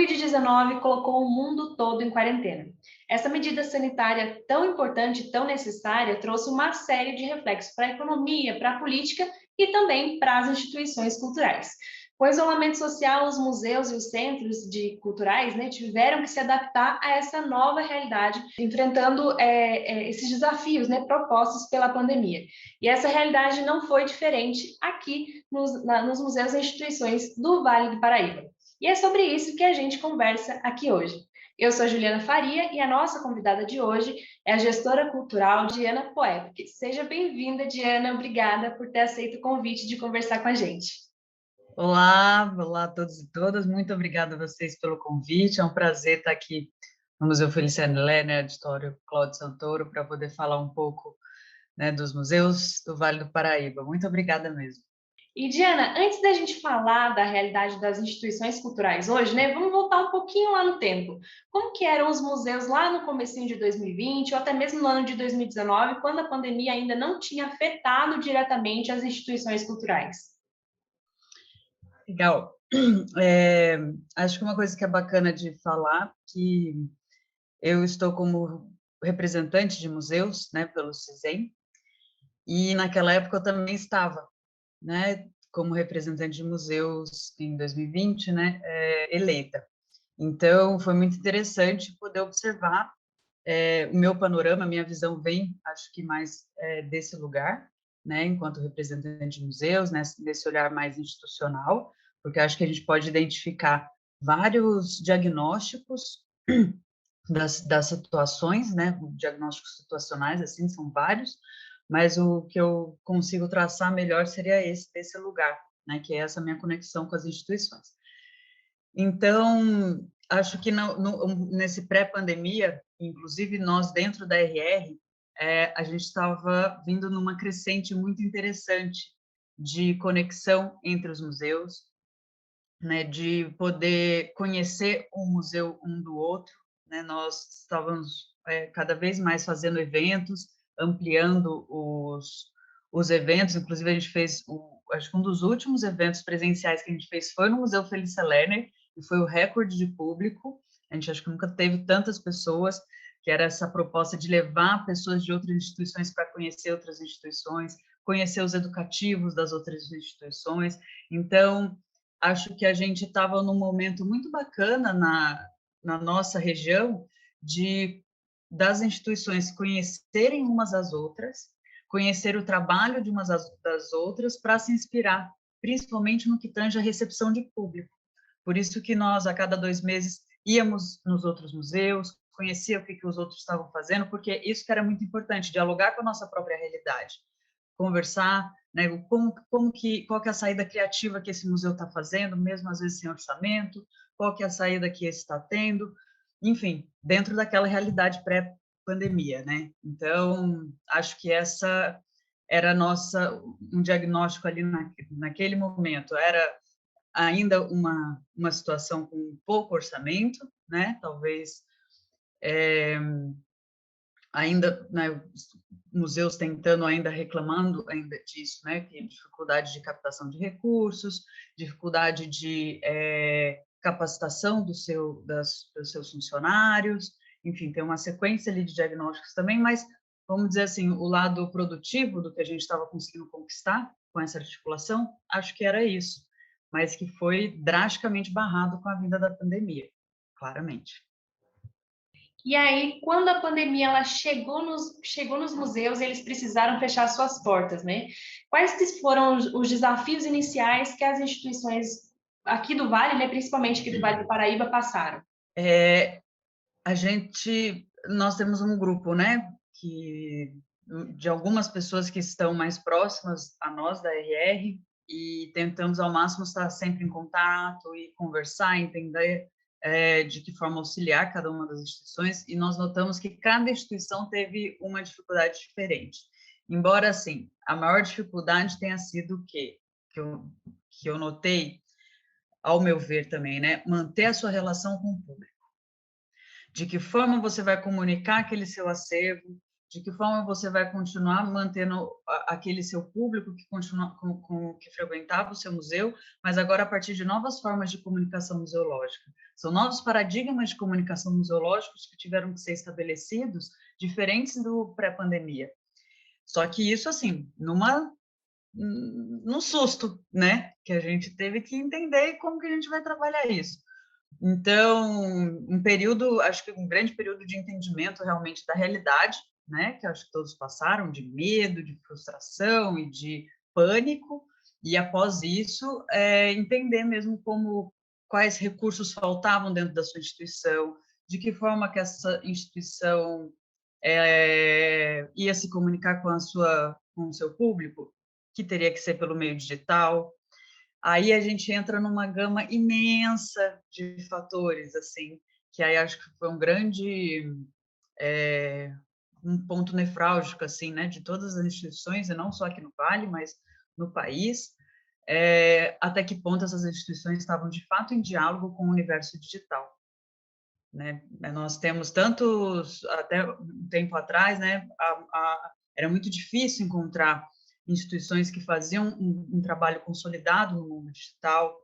Covid-19 colocou o mundo todo em quarentena. Essa medida sanitária tão importante, tão necessária, trouxe uma série de reflexos para a economia, para a política e também para as instituições culturais. Com o isolamento social, os museus e os centros culturais, né, tiveram que se adaptar a essa nova realidade, enfrentando esses desafios, né, propostos pela pandemia. E essa realidade não foi diferente aqui nos museus e instituições do Vale do Paraíba. E é sobre isso que a gente conversa aqui hoje. Eu sou Juliana Faria e a nossa convidada de hoje é a gestora cultural Diana Poepic. Seja bem-vinda, Diana. Obrigada por ter aceito o convite de conversar com a gente. Olá a todos e todas. Muito obrigada a vocês pelo convite. É um prazer estar aqui no Museu Feliciane Lerner, Auditório Cláudio Santoro, para poder falar um pouco, né, dos museus do Vale do Paraíba. Muito obrigada mesmo. E, Diana, antes da gente falar da realidade das instituições culturais hoje, né, vamos voltar um pouquinho lá no tempo. Como que eram os museus lá no comecinho de 2020, ou até mesmo no ano de 2019, quando a pandemia ainda não tinha afetado diretamente as instituições culturais? Legal. Acho que uma coisa que é bacana de falar, que eu estou como representante de museus, né, pelo CISEM, e naquela época eu também estava, né, como representante de museus em 2020, né, eleita. Então, foi muito interessante poder observar o meu panorama, a minha visão vem, acho que mais desse lugar, né, enquanto representante de museus, né, desse olhar mais institucional, porque acho que a gente pode identificar vários diagnósticos das situações, né, diagnósticos situacionais, assim, são vários, mas o que eu consigo traçar melhor seria desse lugar, né, que é essa minha conexão com as instituições. Então, acho que nesse pré-pandemia, inclusive nós dentro da RR, a gente estava vindo numa crescente muito interessante de conexão entre os museus, né, de poder conhecer o museu um do outro, né, nós estávamos cada vez mais fazendo eventos, ampliando os eventos, inclusive a gente fez, acho que um dos últimos eventos presenciais que a gente fez foi no Museu Felícia Lerner, e foi o recorde de público, a gente acho que nunca teve tantas pessoas, que era essa proposta de levar pessoas de outras instituições para conhecer outras instituições, conhecer os educativos das outras instituições, então acho que a gente estava num momento muito bacana na nossa região das instituições conhecerem umas às outras, conhecer o trabalho de umas das outras para se inspirar, principalmente no que tange a recepção de público. Por isso que nós, a cada 2 meses, íamos nos outros museus, conhecia o que os outros estavam fazendo, porque isso que era muito importante, dialogar com a nossa própria realidade, conversar, né, qual que é a saída criativa que esse museu está fazendo, mesmo às vezes sem orçamento, qual que é a saída que esse está tendo, enfim, dentro daquela realidade pré-pandemia, né? Então, acho que essa era um diagnóstico ali naquele momento, era ainda uma situação com pouco orçamento, né? Talvez ainda, né, museus tentando ainda reclamando ainda disso, né, que dificuldade de captação de recursos, dificuldade de capacitação dos seus funcionários, enfim, tem uma sequência ali de diagnósticos também, mas vamos dizer assim, o lado produtivo do que a gente estava conseguindo conquistar com essa articulação, acho que era isso, mas que foi drasticamente barrado com a vinda da pandemia, claramente. E aí, quando a pandemia ela chegou nos museus, eles precisaram fechar suas portas, né? Quais que foram os desafios iniciais que as instituições aqui do Vale, né, principalmente aqui do Vale do Paraíba, passaram? Nós temos um grupo, né, de algumas pessoas que estão mais próximas a nós da RR e tentamos ao máximo estar sempre em contato e conversar, entender de que forma auxiliar cada uma das instituições, e nós notamos que cada instituição teve uma dificuldade diferente. Embora, assim, a maior dificuldade tenha sido o quê? Que eu notei, ao meu ver também, né, manter a sua relação com o público. De que forma você vai comunicar aquele seu acervo, De que forma você vai continuar mantendo aquele seu público que continua que frequentava o seu museu, mas agora a partir de novas formas de comunicação museológica. São novos paradigmas de comunicação museológicos que tiveram que ser estabelecidos, diferentes do pré-pandemia. Só que isso, assim, num susto, né? Que a gente teve que entender como que a gente vai trabalhar isso. Então, acho que um grande período de entendimento realmente da realidade, né, que acho que todos passaram, de medo, de frustração e de pânico, e após isso, entender mesmo quais recursos faltavam dentro da sua instituição, de que forma que essa instituição ia se comunicar com o seu público, que teria que ser pelo meio digital. Aí a gente entra numa gama imensa de fatores, assim, que aí acho que foi um ponto nefrálgico, assim, né, de todas as instituições, e não só aqui no Vale, mas no país, até que ponto essas instituições estavam de fato em diálogo com o universo digital, né? Nós temos tantos, até um tempo atrás, né, era muito difícil encontrar instituições que faziam um trabalho consolidado no mundo digital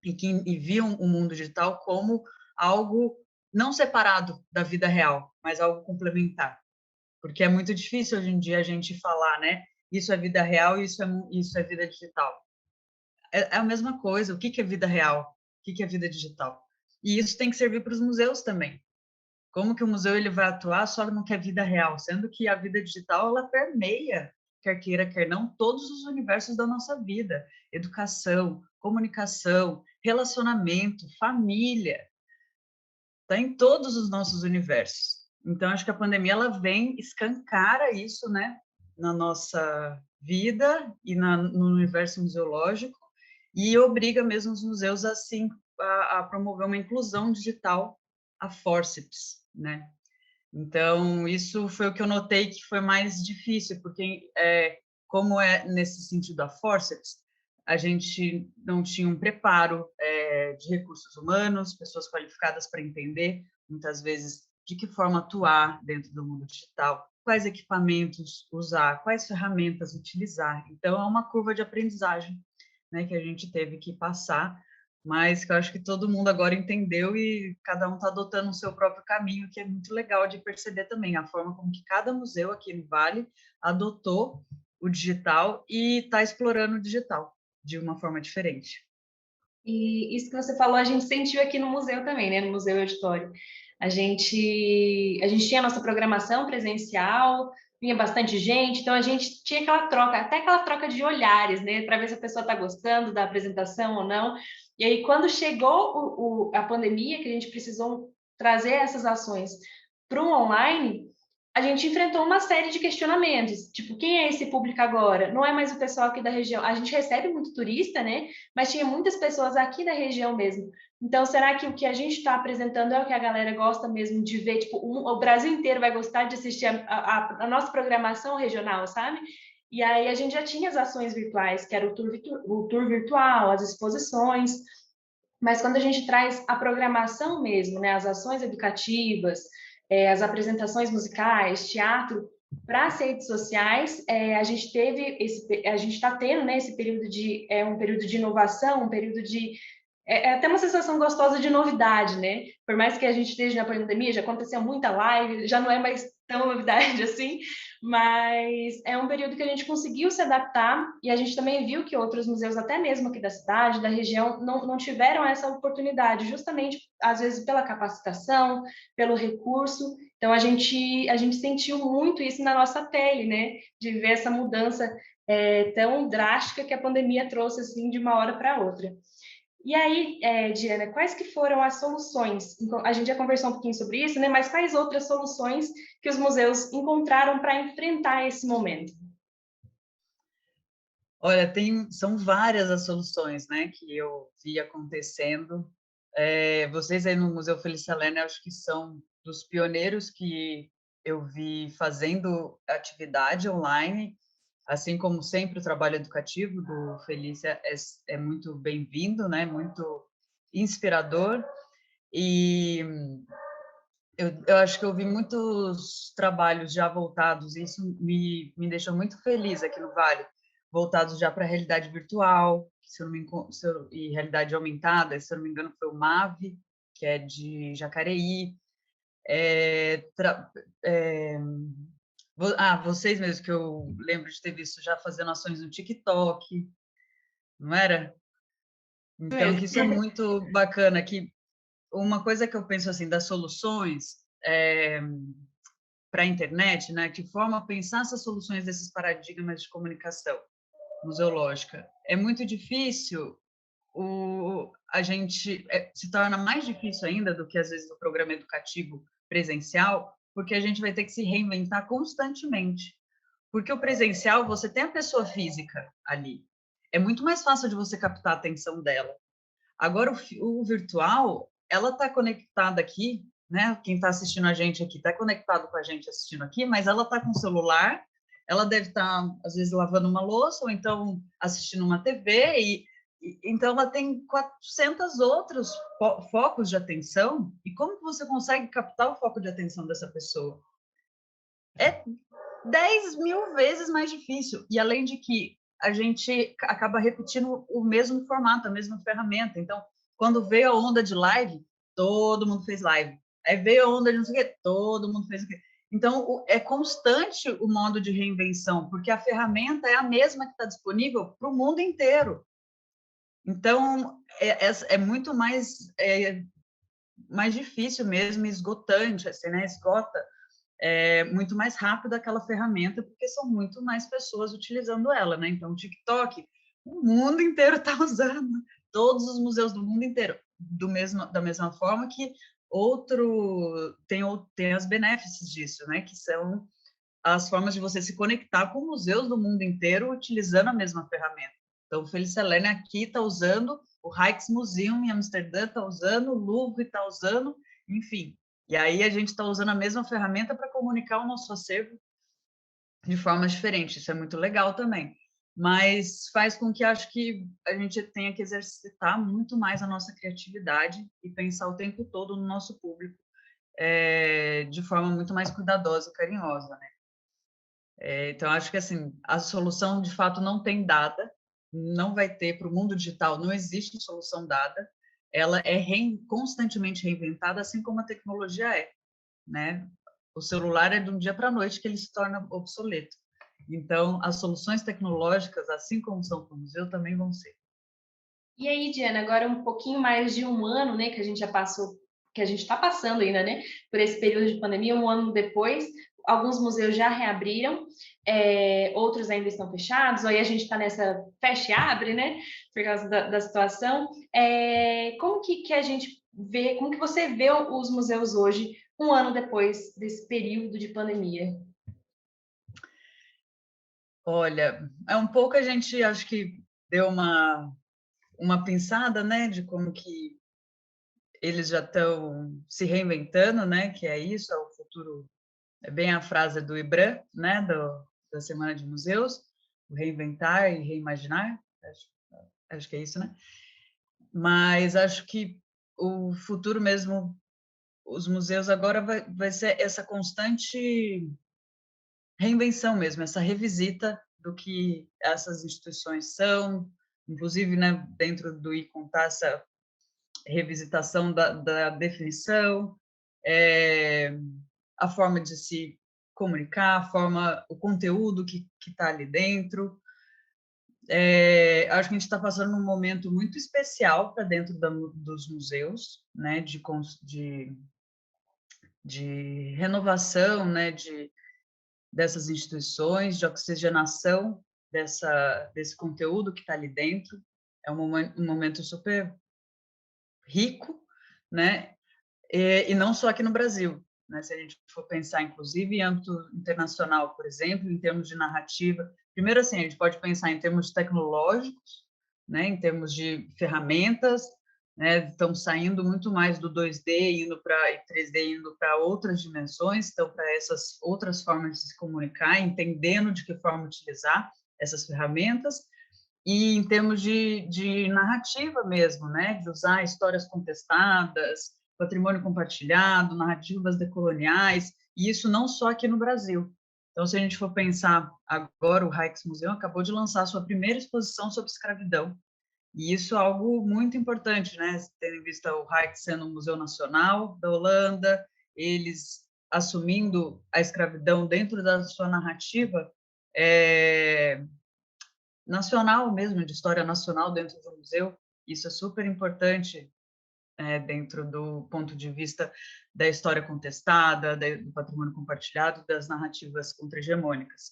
e viam o mundo digital como algo não separado da vida real, mas algo complementar. Porque é muito difícil hoje em dia a gente falar, né? Isso é vida real e isso é vida digital. É a mesma coisa. O que é vida real? O que é vida digital? E isso tem que servir para os museus também. Como que o museu ele vai atuar só no que é vida real, sendo que a vida digital ela permeia, quer queira, quer não, todos os universos da nossa vida: educação, comunicação, relacionamento, família, está em todos os nossos universos. Então acho que a pandemia ela vem escancara isso, né, na nossa vida e no universo museológico e obriga mesmo os museus assim a promover uma inclusão digital a forceps, né? Então, isso foi o que eu notei que foi mais difícil, porque, como é nesse sentido a forceps, a gente não tinha um preparo de recursos humanos, pessoas qualificadas para entender, muitas vezes, de que forma atuar dentro do mundo digital, quais equipamentos usar, quais ferramentas utilizar. Então, é uma curva de aprendizagem, né, que a gente teve que passar, mas que eu acho que todo mundo agora entendeu e cada um está adotando o seu próprio caminho, que é muito legal de perceber também a forma como que cada museu aqui no Vale adotou o digital e está explorando o digital de uma forma diferente. E isso que você falou, a gente sentiu aqui no museu também, né? No Museu Auditório. A gente tinha a nossa programação presencial, vinha bastante gente, então a gente tinha aquela troca, até aquela troca de olhares, né? Para ver se a pessoa está gostando da apresentação ou não. E aí, quando chegou a pandemia, que a gente precisou trazer essas ações para o online, a gente enfrentou uma série de questionamentos, tipo, quem é esse público agora? Não é mais o pessoal aqui da região. A gente recebe muito turista, né? Mas tinha muitas pessoas aqui da região mesmo. Então, será que o que a gente está apresentando é o que a galera gosta mesmo de ver? Tipo, o Brasil inteiro vai gostar de assistir a nossa programação regional, sabe? E aí a gente já tinha as ações virtuais, que era o tour virtual, as exposições, mas quando a gente traz a programação mesmo, né, as ações educativas, as apresentações musicais, teatro, para as redes sociais, a gente está tendo, né, esse período um período de inovação, um período de até uma sensação gostosa de novidade, né? Por mais que a gente esteja na pandemia, já aconteceu muita live, já não é mais tão novidade assim, mas é um período que a gente conseguiu se adaptar e a gente também viu que outros museus, até mesmo aqui da cidade, da região, não tiveram essa oportunidade, justamente, às vezes, pela capacitação, pelo recurso. Então, a gente sentiu muito isso na nossa pele, né? De ver essa mudança tão drástica que a pandemia trouxe, assim, de uma hora para outra. E aí, Diana, quais que foram as soluções? A gente já conversou um pouquinho sobre isso, né? Mas quais outras soluções que os museus encontraram para enfrentar esse momento? Olha, são várias as soluções, né, que eu vi acontecendo. Vocês aí no Museu Felícia Lerner, acho que são dos pioneiros que eu vi fazendo atividade online, assim como sempre o trabalho educativo do Felícia é muito bem-vindo, né, muito inspirador. E Eu acho que eu vi muitos trabalhos já voltados, e isso me deixou muito feliz aqui no Vale, voltados já para a realidade virtual, se eu não me, e realidade aumentada, se eu não me engano foi o MAVE, que é de Jacareí. É, vocês mesmos, que eu lembro de ter visto já fazendo ações no TikTok, não era? Então, que isso é Mesmo. muito bacana, que uma coisa que eu penso assim das soluções para a internet, né, que forma pensar essas soluções desses paradigmas de comunicação museológica. É muito difícil, a gente se torna mais difícil ainda do que às vezes o programa educativo presencial, porque a gente vai ter que se reinventar constantemente. Porque o presencial, você tem a pessoa física ali. É muito mais fácil de você captar a atenção dela. Agora, o virtual, ela está conectada aqui, né? Quem está assistindo a gente aqui está conectado com a gente assistindo aqui, mas ela está com o celular, ela deve estar, às vezes, lavando uma louça ou então assistindo uma TV, então ela tem 400 outros focos de atenção. E como que você consegue captar o foco de atenção dessa pessoa? É 10 mil vezes mais difícil. E além de que a gente acaba repetindo o mesmo formato, a mesma ferramenta. Então, quando veio a onda de live, todo mundo fez live. Aí veio a onda de não sei o quê, todo mundo fez o quê. Então, é constante o modo de reinvenção, porque a ferramenta é a mesma que está disponível para o mundo inteiro. Então, é muito mais difícil mesmo, esgotante, assim, né? Esgota muito mais rápido aquela ferramenta, porque são muito mais pessoas utilizando ela, né? Então, o TikTok, o mundo inteiro está usando, todos os museus do mundo inteiro, da mesma forma que tem as benefícios disso, né? Que são as formas de você se conectar com museus do mundo inteiro utilizando a mesma ferramenta. Então, o Felice Helene aqui está usando, o Rijksmuseum em Amsterdã está usando, o Louvre está usando, enfim. E aí a gente está usando a mesma ferramenta para comunicar o nosso acervo de formas diferentes. Isso é muito legal também. Mas faz com que acho que a gente tenha que exercitar muito mais a nossa criatividade e pensar o tempo todo no nosso público de forma muito mais cuidadosa e carinhosa, né? Então, acho que assim, a solução de fato não tem dada, não vai ter para o mundo digital, não existe solução dada, ela é constantemente reinventada, assim como a tecnologia é, né? O celular é de um dia para a noite que ele se torna obsoleto. Então, as soluções tecnológicas, assim como são para o museu, também vão ser. E aí, Diana, agora um pouquinho mais de um ano, né, que a gente já passou, que a gente está passando ainda, né, por esse período de pandemia, um ano depois, alguns museus já reabriram, outros ainda estão fechados, ou aí a gente está nessa fecha e abre, né, por causa da situação. Como que a gente vê, como que você vê os museus hoje, um ano depois desse período de pandemia? Olha, é um pouco a gente, acho que deu uma pensada, né, de como que eles já estão se reinventando, né, que é isso, é o futuro, é bem a frase do IBRAM, né, da Semana de Museus, o reinventar e reimaginar, acho que é isso, né? Mas acho que o futuro mesmo, os museus agora vai ser essa constante reinvenção mesmo, essa revisita do que essas instituições são, inclusive, né, dentro do ICONTAR, essa revisitação da definição, a forma de se comunicar, o conteúdo que está ali dentro. Acho que a gente está passando um momento muito especial para dentro dos museus, né, de renovação, né, dessas instituições, de oxigenação desse conteúdo que está ali dentro. É um momento super rico, né? E não só aqui no Brasil, né? Se a gente for pensar, inclusive, em âmbito internacional, por exemplo, em termos de narrativa. Primeiro, assim, a gente pode pensar em termos tecnológicos, né? Em termos de ferramentas, né? Estão saindo muito mais do 2D indo para 3D indo para outras dimensões, então para essas outras formas de se comunicar, entendendo de que forma utilizar essas ferramentas. E em termos de narrativa mesmo, né? De usar histórias contestadas, patrimônio compartilhado, narrativas decoloniais, e isso não só aqui no Brasil. Então, se a gente for pensar agora, o Rijksmuseum acabou de lançar sua primeira exposição sobre escravidão, e isso é algo muito importante, né? Tendo em vista o Rijks sendo um museu nacional da Holanda, eles assumindo a escravidão dentro da sua narrativa nacional mesmo, de história nacional dentro do museu. Isso é super importante dentro do ponto de vista da história contestada, do patrimônio compartilhado, das narrativas contra-hegemônicas.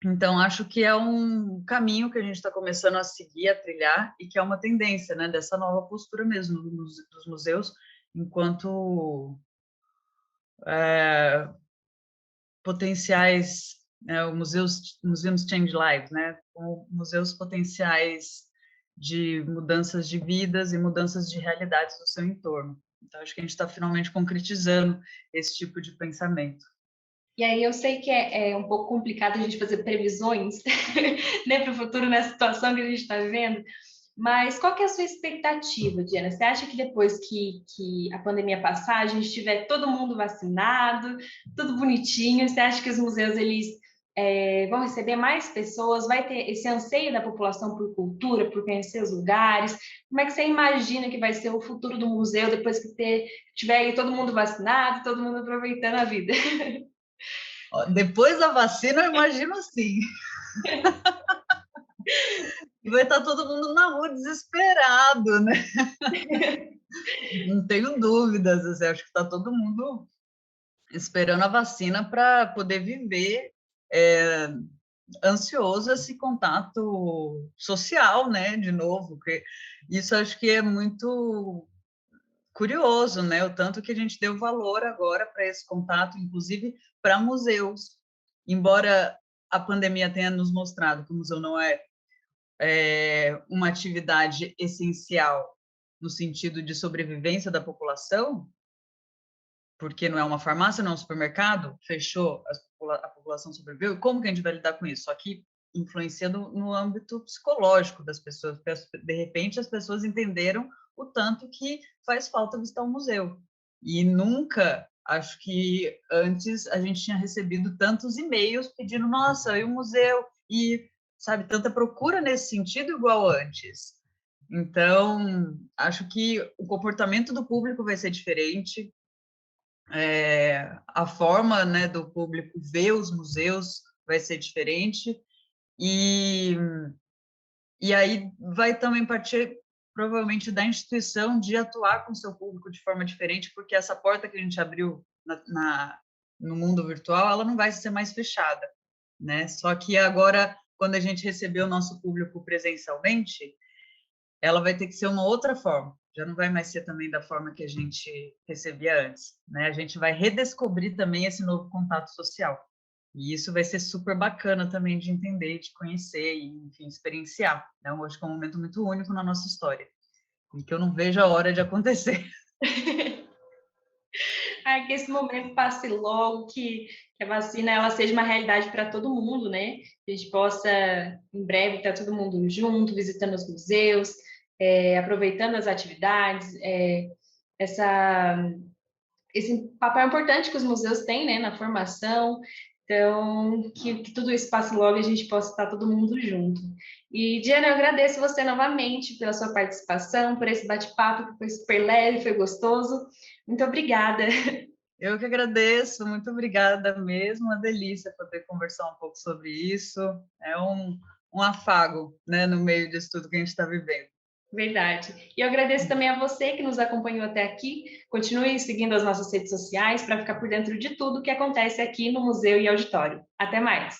Então, acho que é um caminho que a gente está começando a seguir, a trilhar, e que é uma tendência, né, dessa nova postura mesmo dos museus, enquanto potenciais, museums change lives, né, como museus potenciais de mudanças de vidas e mudanças de realidades do seu entorno. Então, acho que a gente está finalmente concretizando esse tipo de pensamento. E aí eu sei que é um pouco complicado a gente fazer previsões né, para o futuro nessa situação que a gente está vivendo, mas qual que é a sua expectativa, Diana? Você acha que depois que a pandemia passar, a gente tiver todo mundo vacinado, tudo bonitinho, você acha que os museus eles vão receber mais pessoas, vai ter esse anseio da população por cultura, por conhecer os lugares? Como é que você imagina que vai ser o futuro do museu depois que tiver aí todo mundo vacinado, todo mundo aproveitando a vida? Depois da vacina, eu imagino sim. Vai estar todo mundo na rua desesperado, né? Não tenho dúvidas, assim, acho que está todo mundo esperando a vacina para poder viver ansioso esse contato social, né? De novo, porque isso acho que é muito curioso, né? O tanto que a gente deu valor agora para esse contato, inclusive para museus. Embora a pandemia tenha nos mostrado que o museu não é uma atividade essencial no sentido de sobrevivência da população, porque não é uma farmácia, não é um supermercado, fechou, a população sobreviveu, como que a gente vai lidar com isso? Só que influencia no âmbito psicológico das pessoas, porque de repente as pessoas entenderam o tanto que faz falta visitar um museu. E nunca, acho que antes a gente tinha recebido tantos e-mails pedindo, nossa, e o museu? E, sabe, tanta procura nesse sentido igual antes. Então, acho que o comportamento do público vai ser diferente, a forma, né, do público ver os museus vai ser diferente, e aí vai também partir provavelmente da instituição de atuar com o seu público de forma diferente, porque essa porta que a gente abriu no mundo virtual, ela não vai ser mais fechada, né? Só que agora, quando a gente receber o nosso público presencialmente, ela vai ter que ser uma outra forma, já não vai mais ser também da forma que a gente recebia antes, né? A gente vai redescobrir também esse novo contato social. E isso vai ser super bacana também de entender, de conhecer e, enfim, experienciar. Né? Eu acho que é um momento muito único na nossa história e que eu não vejo a hora de acontecer. Que esse momento passe logo, que a vacina ela seja uma realidade para todo mundo, né? Que a gente possa, em breve, estar todo mundo junto, visitando os museus, aproveitando as atividades, esse papel importante que os museus têm, né, na formação. Então, que tudo isso passe logo e a gente possa estar todo mundo junto. E, Diana, eu agradeço você novamente pela sua participação, por esse bate-papo que foi super leve, foi gostoso. Muito obrigada. Eu que agradeço, muito obrigada mesmo, uma delícia poder conversar um pouco sobre isso. É um afago, né, no meio disso tudo que a gente está vivendo. Verdade. E eu agradeço também a você que nos acompanhou até aqui. Continue seguindo as nossas redes sociais para ficar por dentro de tudo que acontece aqui no Museu e Auditório. Até mais!